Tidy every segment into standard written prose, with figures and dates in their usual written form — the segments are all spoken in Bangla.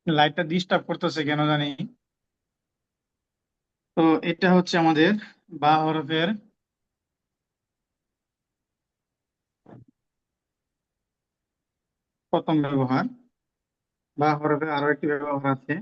লাইটটা ডিস্টার্ব করতেছে কেন জানি। তো এটা হচ্ছে আমাদের বা হরফের প্রথম ব্যবহার। বা হরফের আরো একটি ব্যবহার আছে।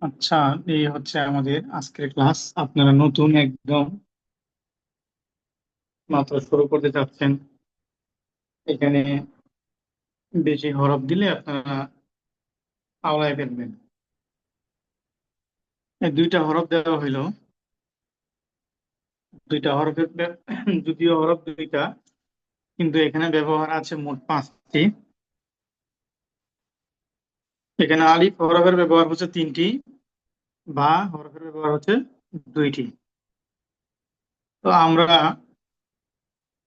আচ্ছা, এই হচ্ছে আমাদের আজকের ক্লাস। আপনারা নতুন একদম মাত্র শুরু করতে চাচ্ছেন। এখানে বেশি হরফ দিলে আপনারা আওলায় ফেলবেন। এই দুইটা হরফ দেওয়া হইলো। দুইটা হরফের যদিও হরফ দুইটা, কিন্তু এখানে ব্যবহার আছে মোট পাঁচটি। এখানে আলিফ হরফের ব্যবহার হচ্ছে তিনটি, বা হরফের ব্যবহার হচ্ছে দুইটি। তো আমরা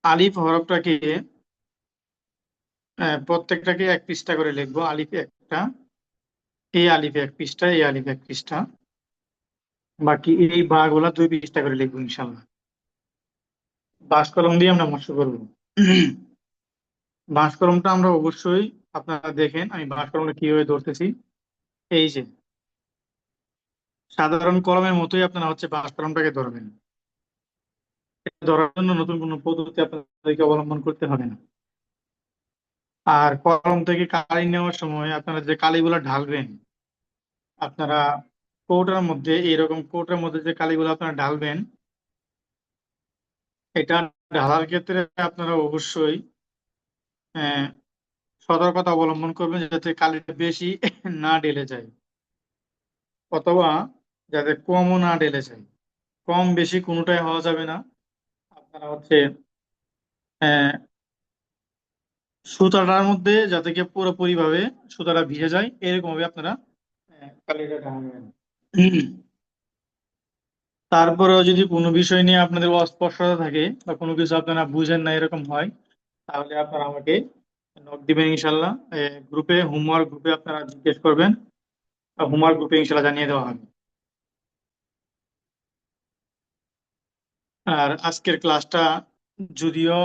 আলিফ হরফটাকে প্রত্যেকটাকে এক পৃষ্ঠা করে লিখবো। আলিফ একটা, এই আলিফ এক পৃষ্ঠা, এই আলিফ এক পৃষ্ঠা। বাকি এই বা গুলা দুই পৃষ্ঠা করে লিখবো ইনশাল্লাহ। বাঁশ কলম দিয়ে আমরা শুরু করবো। বাঁশ কলমটা আমরা অবশ্যই, আপনারা দেখেন আমি বাঁশ কলমটা কিভাবে ধরতেছি। এই যে সাধারণ কলমের মতোই আপনারা হচ্ছে বাঁশ কলমটাকে ধরবেন। এটা ধরার জন্য নতুন কোনো পদ্ধতি আপনাদেরকে অবলম্বন করতে হবে না। আর কলম থেকে কালি নেওয়ার সময় আপনারা যে কালিগুলো ঢালবেন, আপনারা কৌটার মধ্যে, এইরকম কৌটার মধ্যে যে কালিগুলো আপনারা ঢালবেন, এটা ঢালার ক্ষেত্রে আপনারা অবশ্যই আহ, সতর্কতা অবলম্বন করবেন যাতে কালিটা বেশি না ঢেলে যায়। অথবা যাতে কমও না ঢেলে যায়, কম বেশি কোনোটাই হওয়া যাবে না। আপনারা হচ্ছে আহ সুতাটার মধ্যে যাতে কি পুরোপুরি ভাবে সুতাটা ভিজে যায় এরকম ভাবে আপনারা কালিটা টানাবেন। তারপরেও যদি কোনো বিষয় নিয়ে আপনাদের অস্পষ্টতা থাকে বা কোনো কিছু আপনারা বুঝেন না এরকম হয়, তাহলে আপনারা আমাকে নক দিবেন ইনশাল্লাহ। গ্রুপে, হোমওয়ার্ক গ্রুপে আপনারা জিজ্ঞেস করবেন, হোমওয়ার্ক গ্রুপে ইনশাল্লাহ জানিয়ে দেওয়া হবে। আর আজকের ক্লাসটা যদিও